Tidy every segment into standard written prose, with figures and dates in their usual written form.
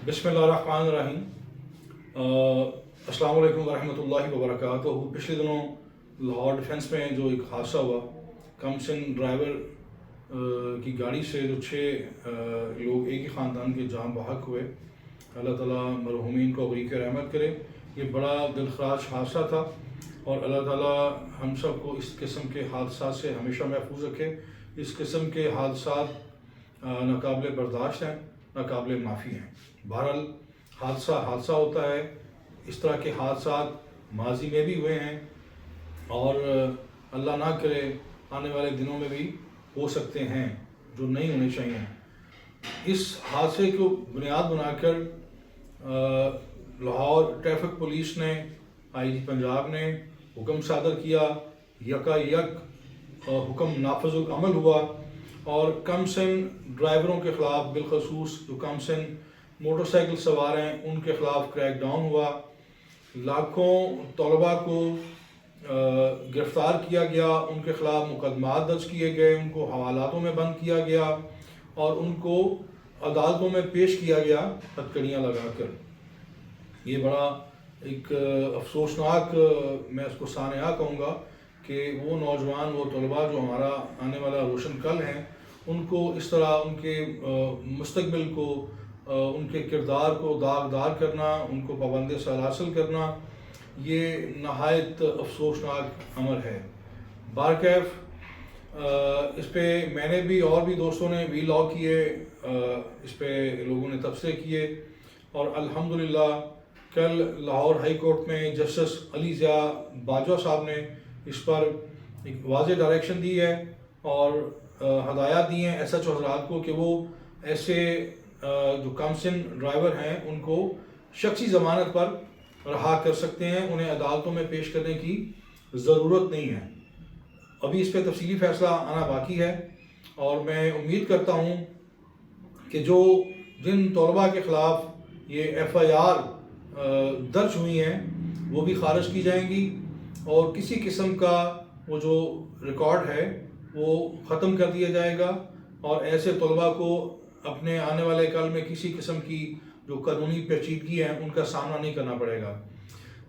بسم اللہ الرحمن الرحیم۔ السلام علیکم ورحمۃ اللہ وبرکاتہ۔ پچھلے دنوں لاہور ڈیفنس میں جو ایک حادثہ ہوا، کم سن ڈرائیور کی گاڑی سے جو 6 لوگ ایک ہی خاندان کے جاں بحق ہوئے، اللہ تعالیٰ مرحومین کو غریق رحمت کرے۔ یہ بڑا دلخراش حادثہ تھا اور اللہ تعالیٰ ہم سب کو اس قسم کے حادثات سے ہمیشہ محفوظ رکھے۔ اس قسم کے حادثات ناقابل برداشت ہیں، ناقابل معافی ہیں۔ بہرحال حادثہ ہوتا ہے۔ اس طرح کے حادثات ماضی میں بھی ہوئے ہیں اور اللہ نہ کرے آنے والے دنوں میں بھی ہو سکتے ہیں، جو نہیں ہونے چاہیے۔ اس حادثے کو بنیاد بنا کر لاہور ٹریفک پولیس نے، آئی جی پنجاب نے حکم صادر کیا، یکا حکم نافذ العمل ہوا اور کم سن ڈرائیوروں کے خلاف، بالخصوص جو کم سن موٹر سائیکل سوار ہیں، ان کے خلاف کریک ڈاؤن ہوا۔ لاکھوں طلباء کو گرفتار کیا گیا، ان کے خلاف مقدمات درج کیے گئے، ان کو حوالاتوں میں بند کیا گیا اور ان کو عدالتوں میں پیش کیا گیا ہتھکڑیاں لگا کر۔ یہ بڑا ایک افسوسناک، میں اس کو سانحہ کہوں گا کہ وہ نوجوان، وہ طلباء جو ہمارا آنے والا روشن کل ہیں، ان کو اس طرح ان کے مستقبل کو، ان کے کردار کو داغدار کرنا، ان کو پابند سلاسل کرنا، یہ نہایت افسوسناک امر ہے۔ بارکیف اس پہ میں نے بھی اور بھی دوستوں نے ویلاگ کیے، اس پہ لوگوں نے تبصرے کیے اور الحمدللہ کل لاہور ہائی کورٹ میں جسٹس علی ضیاء باجوہ صاحب نے اس پر ایک واضح ڈائریکشن دی ہے اور ہدایات دی ہیں ایس ایچ او حضرات کو کہ وہ ایسے جو کم سن ڈرائیور ہیں ان کو شخصی ضمانت پر رہا کر سکتے ہیں، انہیں عدالتوں میں پیش کرنے کی ضرورت نہیں ہے۔ ابھی اس پہ تفصیلی فیصلہ آنا باقی ہے اور میں امید کرتا ہوں کہ جن طلباء کے خلاف یہ ایف آئی آر درج ہوئی ہیں وہ بھی خارج کی جائیں گی اور کسی قسم کا وہ جو ریکارڈ ہے وہ ختم کر دیا جائے گا اور ایسے طلباء کو اپنے آنے والے کل میں کسی قسم کی جو قانونی پیچیدگی ہے ان کا سامنا نہیں کرنا پڑے گا۔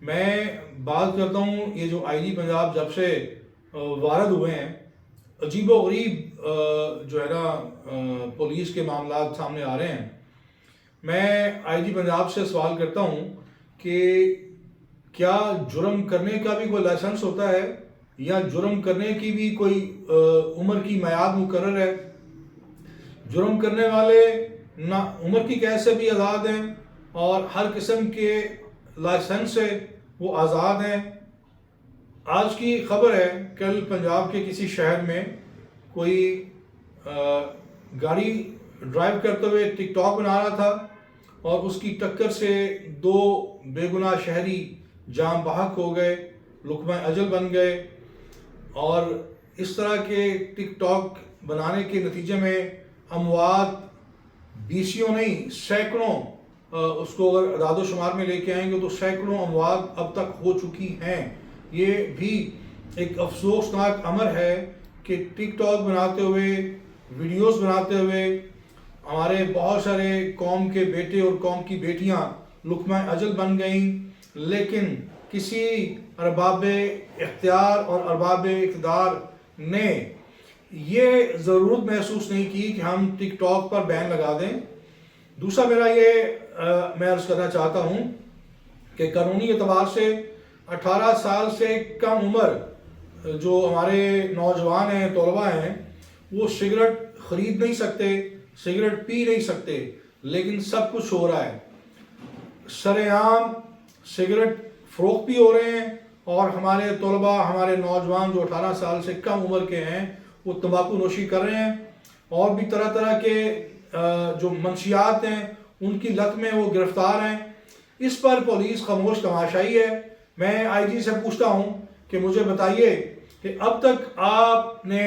میں بات کرتا ہوں، یہ جو آئی جی پنجاب جب سے وارد ہوئے ہیں، عجیب و غریب جو ہے نا پولیس کے معاملات سامنے آ رہے ہیں۔ میں آئی جی پنجاب سے سوال کرتا ہوں کہ کیا جرم کرنے کا بھی کوئی لائسنس ہوتا ہے یا جرم کرنے کی بھی کوئی عمر کی میعاد مقرر ہے؟ جرم کرنے والے نہ عمر کی قید سے بھی آزاد ہیں اور ہر قسم کے لائسنس سے وہ آزاد ہیں۔ آج کی خبر ہے، کل پنجاب کے کسی شہر میں کوئی گاڑی ڈرائیو کرتے ہوئے ٹک ٹاک بنا رہا تھا اور اس کی ٹکر سے 2 بے گناہ شہری جاں بحق ہو گئے، لقمہ اجل بن گئے اور اس طرح کے ٹک ٹاک بنانے کے نتیجے میں اموات بیسیوں نہیں، سینکڑوں، اس کو اگر اعداد و شمار میں لے کے آئیں گے تو سینکڑوں اموات اب تک ہو چکی ہیں۔ یہ بھی ایک افسوسناک امر ہے کہ ٹک ٹاک بناتے ہوئے، ویڈیوز بناتے ہوئے ہمارے بہت سارے قوم کے بیٹے اور قوم کی بیٹیاں لقمہ اجل بن گئیں، لیکن کسی ارباب اختیار اور ارباب اقتدار نے یہ ضرورت محسوس نہیں کی کہ ہم ٹک ٹاک پر بین لگا دیں۔ دوسرا میرا یہ میں عرض کرنا چاہتا ہوں کہ قانونی اعتبار سے 18 سال سے کم عمر جو ہمارے نوجوان ہیں، طلباء ہیں، وہ سگریٹ خرید نہیں سکتے، سگریٹ پی نہیں سکتے، لیکن سب کچھ ہو رہا ہے۔ سرِ عام سگریٹ فروخت بھی ہو رہے ہیں اور ہمارے طلباء، ہمارے نوجوان جو 18 سال سے کم عمر کے ہیں وہ تمباکو نوشی کر رہے ہیں اور بھی طرح طرح کے جو منشیات ہیں ان کی لت میں وہ گرفتار ہیں۔ اس پر پولیس خاموش تماشائی ہے۔ میں آئی جی سے پوچھتا ہوں کہ مجھے بتائیے کہ اب تک آپ نے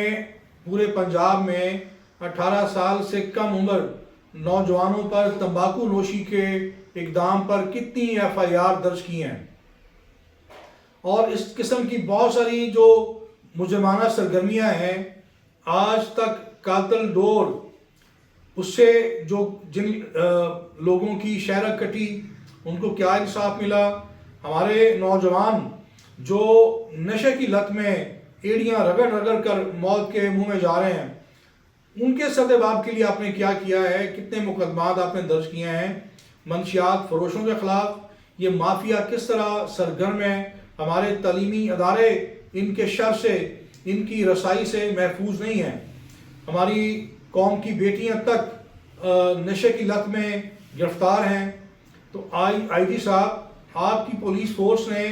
پورے پنجاب میں 18 سال سے کم عمر نوجوانوں پر تمباکو نوشی کے اقدام پر کتنی ایف آئی آر درج کی ہیں؟ اور اس قسم کی بہت ساری جو مجرمانہ سرگرمیاں ہیں، آج تک قاتل ڈور اس سے جو جن لوگوں کی شہرت کٹی ان کو کیا انصاف ملا؟ ہمارے نوجوان جو نشے کی لت میں ایڑیاں رگڑ رگڑ کر موت کے منہ میں جا رہے ہیں، ان کے سدباب کے لیے آپ نے کیا کیا ہے؟ کتنے مقدمات آپ نے درج کیے ہیں منشیات فروشوں کے خلاف؟ یہ مافیا کس طرح سرگرم ہے؟ ہمارے تعلیمی ادارے ان کے شر سے، ان کی رسائی سے محفوظ نہیں ہیں۔ ہماری قوم کی بیٹیاں تک نشے کی لت میں گرفتار ہیں۔ تو آئی جی صاحب، آپ کی پولیس فورس نے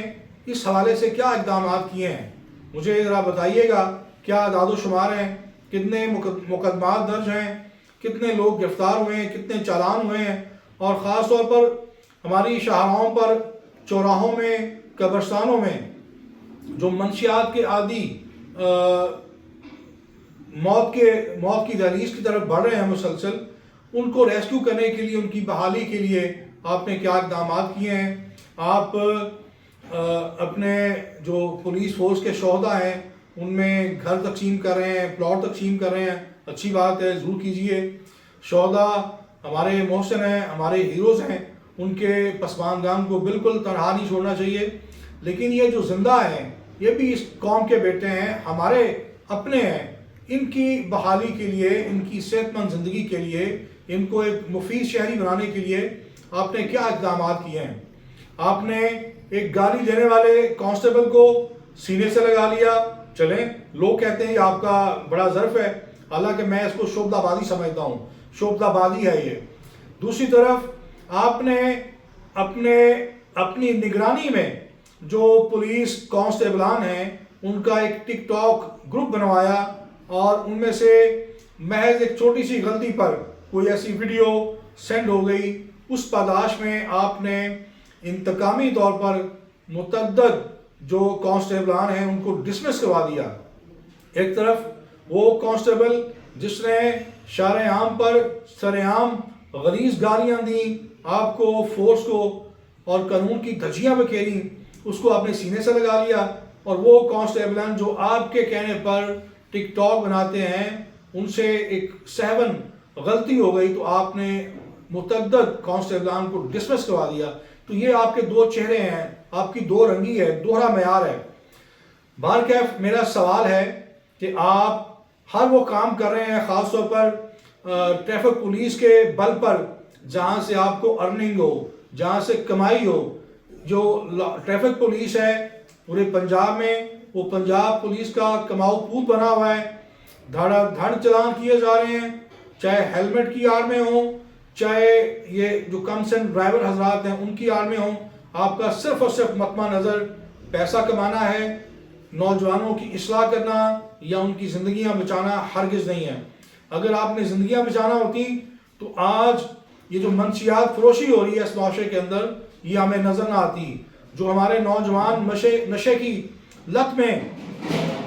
اس حوالے سے کیا اقدامات کیے ہیں؟ مجھے ذرا بتائیے گا، کیا اعداد و شمار ہیں؟ کتنے مقدمات درج ہیں؟ کتنے لوگ گرفتار ہوئے ہیں؟ کتنے چالان ہوئے ہیں؟ اور خاص طور پر ہماری شاہراہوں پر، چوراہوں میں، قبرستانوں میں جو منشیات کے عادی موت کی دہلیز کی طرف بڑھ رہے ہیں مسلسل، ان کو ریسکیو کرنے کے لیے، ان کی بحالی کے لیے آپ نے کیا اقدامات کیے ہیں؟ آپ اپنے جو پولیس فورس کے شہداء ہیں ان میں گھر تقسیم کر رہے ہیں، پلاٹ تقسیم کر رہے ہیں، اچھی بات ہے، ضرور کیجئے۔ شہداء ہمارے محسن ہیں، ہمارے ہیروز ہیں، ان کے پسماندگان کو بالکل تنہا نہیں چھوڑنا چاہیے۔ لیکن یہ جو زندہ ہیں، یہ بھی اس قوم کے بیٹے ہیں، ہمارے اپنے ہیں۔ ان کی بحالی کے لیے، ان کی صحت مند زندگی کے لیے، ان کو ایک مفید شہری بنانے کے لیے آپ نے کیا اقدامات کیے ہیں؟ آپ نے ایک گالی دینے والے کانسٹیبل کو سینے سے لگا لیا۔ چلیں، لوگ کہتے ہیں یہ آپ کا بڑا ظرف ہے، حالانکہ میں اس کو شعبدہ بازی سمجھتا ہوں، شعبدہ بازی ہے یہ۔ دوسری طرف آپ نے اپنی نگرانی میں جو پولیس کانسٹیبلان ہیں ان کا ایک ٹک ٹاک گروپ بنوایا، اور ان میں سے محض ایک چھوٹی سی غلطی پر کوئی ایسی ویڈیو سینڈ ہو گئی، اس پاداش میں آپ نے انتقامی طور پر متعدد جو کانسٹیبلان ہیں ان کو ڈسمس کروا دیا۔ ایک طرف وہ کانسٹیبل جس نے شارع عام پر سرعام غلیظ گالیاں دیں، آپ کو، فورس کو، اور قانون کی دھجیاں بکھیریں، اس کو آپ نے سینے سے لگا لیا۔ اور وہ کانسٹیبلان جو آپ کے کہنے پر ٹک ٹاک بناتے ہیں، ان سے ایک سہون غلطی ہو گئی تو آپ نے متعدد کانسٹیبلان کو ڈسمس کروا دیا۔ تو یہ آپ کے دو چہرے ہیں، آپ کی دو رنگی ہے، دوہرا معیار ہے۔ بہرکیف میرا سوال ہے کہ آپ ہر وہ کام کر رہے ہیں، خاص طور پر ٹریفک پولیس کے بل پر، جہاں سے آپ کو ارننگ ہو، جہاں سے کمائی ہو۔ جو ٹریفک پولیس ہے پورے پنجاب میں، وہ پنجاب پولیس کا کماؤ پوت بنا ہوا ہے۔ دھڑ چلان کیے جا رہے ہیں، چاہے ہیلمٹ کی آڑ میں ہوں، چاہے یہ جو کم سن ڈرائیور حضرات ہیں ان کی آڑ میں ہوں۔ آپ کا صرف اور صرف مطمع نظر پیسہ کمانا ہے، نوجوانوں کی اصلاح کرنا یا ان کی زندگیاں بچانا ہرگز نہیں ہے۔ اگر آپ نے زندگیاں بچانا ہوتی تو آج یہ جو منشیات فروشی ہو رہی ہے اس معاشرے کے اندر، یہ ہمیں نظر نہ آتی۔ جو ہمارے نوجوان نشے کی لت میں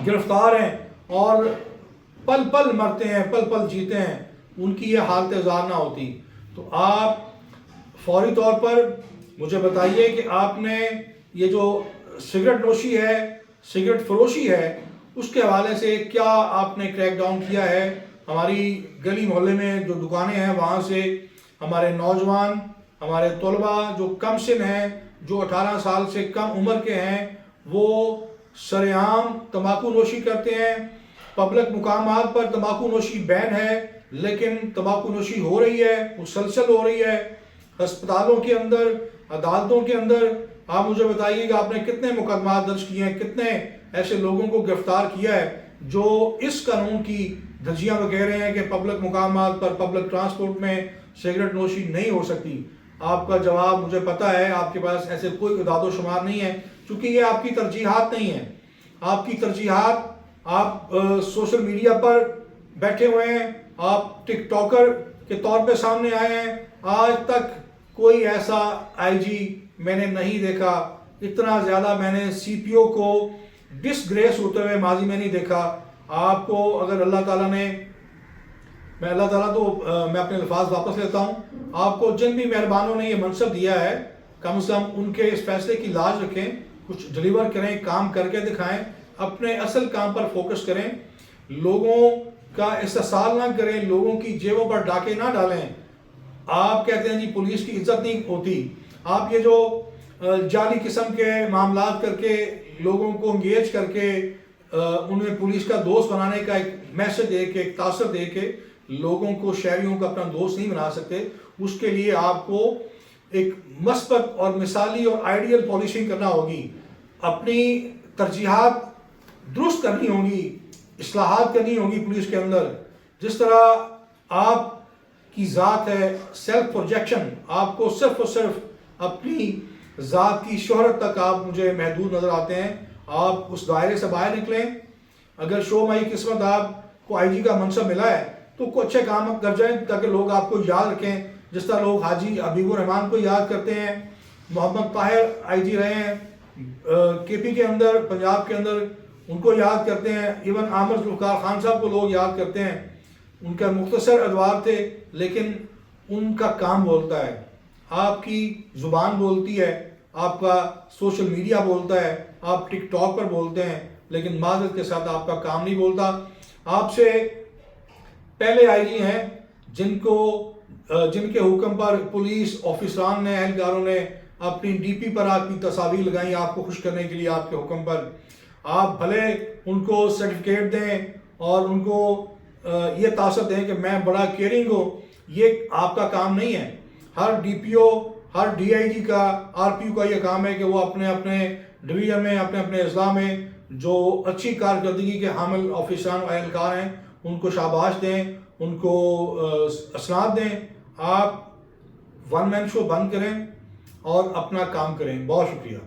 گرفتار ہیں اور پل پل مرتے ہیں، پل پل جیتے ہیں، ان کی یہ حالت زار نہ ہوتی۔ تو آپ فوری طور پر مجھے بتائیے کہ آپ نے یہ جو سگریٹ نوشی ہے، سگریٹ فروشی ہے، اس کے حوالے سے کیا آپ نے کریک ڈاؤن کیا ہے؟ ہماری گلی محلے میں جو دکانیں ہیں وہاں سے ہمارے نوجوان، ہمارے طلباء جو کم سن ہیں، جو 18 سال سے کم عمر کے ہیں، وہ سرعام تمباکو نوشی کرتے ہیں۔ پبلک مقامات پر تمباکو نوشی بین ہے، لیکن تمباکو نوشی ہو رہی ہے، مسلسل ہو رہی ہے، ہسپتالوں کے اندر، عدالتوں کے اندر۔ آپ مجھے بتائیے کہ آپ نے کتنے مقدمات درج کیے ہیں، کتنے ایسے لوگوں کو گرفتار کیا ہے جو اس قانون کی دھجیاں کہہ رہے ہیں کہ پبلک مقامات پر، پبلک ٹرانسپورٹ میں سگریٹ نوشی نہیں ہو سکتی۔ آپ کا جواب مجھے پتا ہے، آپ کے پاس ایسے کوئی اعداد و شمار نہیں ہے، چونکہ یہ آپ کی ترجیحات نہیں ہیں۔ آپ کی ترجیحات، آپ سوشل میڈیا پر بیٹھے ہوئے ہیں، آپ ٹک ٹاکر کے طور پہ سامنے آئے ہیں۔ آج تک کوئی ایسا آئی جی میں نے نہیں دیکھا، اتنا زیادہ میں نے سی پی او کو ڈسگریس ہوتے ہوئے ماضی میں نہیں دیکھا۔ آپ کو اگر اللہ تعالیٰ نے، میں اپنے الفاظ واپس لیتا ہوں، آپ کو جن بھی مہربانوں نے یہ منصب دیا ہے، کم از کم ان کے اس فیصلے کی لاج رکھیں، کچھ ڈیلیور کریں، کام کر کے دکھائیں، اپنے اصل کام پر فوکس کریں۔ لوگوں کا استحصال نہ کریں، لوگوں کی جیبوں پر ڈاکے نہ ڈالیں. آپ کہتے ہیں جی پولیس کی عزت نہیں ہوتی. آپ یہ جو جعلی قسم کے معاملات کر کے لوگوں کو انگیج کر کے انہیں پولیس کا دوست بنانے کا ایک میسج دے کے، ایک تاثر دے کے لوگوں کو، شہریوں کو اپنا دوست نہیں بنا سکتے. اس کے لیے آپ کو ایک مثبت اور مثالی اور آئیڈیل پالیسنگ کرنا ہوگی. اپنی ترجیحات درست کرنی ہوگی، اصلاحات کرنی ہوگی پولیس کے اندر. جس طرح آپ کی ذات ہے سیلف پروجیکشن، آپ کو صرف اور صرف اپنی ذات کی شہرت تک آپ مجھے محدود نظر آتے ہیں. آپ اس دائرے سے باہر نکلیں. اگر شو مائی قسمت آپ کو آئی جی کا منصب ملا ہے تو کوئی اچھے کام کر جائیں تاکہ لوگ آپ کو یاد رکھیں. جس طرح لوگ حاجی حبیب الرحمان کو یاد کرتے ہیں، محمد طاہر آئی جی رہے ہیں کے پی کے اندر، پنجاب کے اندر، ان کو یاد کرتے ہیں. ایون عامر ذوالفقار خان صاحب کو لوگ یاد کرتے ہیں. ان کا مختصر ادوار تھے لیکن ان کا کام بولتا ہے، آپ کی زبان بولتی ہے، آپ کا سوشل میڈیا بولتا ہے، آپ ٹک ٹاک پر بولتے ہیں، لیکن معذرت کے ساتھ آپ کا کام نہیں بولتا. آپ سے پہلے آئی جی ہیں جن کے حکم پر پولیس آفیسران نے، اہلکاروں نے اپنی ڈی پی پر آپ کی تصاویر لگائیں آپ کو خوش کرنے کے لیے آپ کے حکم پر. آپ بھلے ان کو سرٹیفکیٹ دیں اور ان کو یہ تاثر دیں کہ میں بڑا کیئرنگ ہوں، یہ آپ کا کام نہیں ہے. ہر D P O, Hare D I جی کا، آر پی او کا یہ کام ہے کہ وہ اپنے اپنے ڈویژن میں، اپنے اپنے اضلاع میں جو اچھی کارکردگی کے حامل آفیسران و اہلکار ہیں ان کو شاباش دیں، ان کو اسناد دیں. آپ ون مین شو بند کریں اور اپنا کام کریں. بہت شکریہ.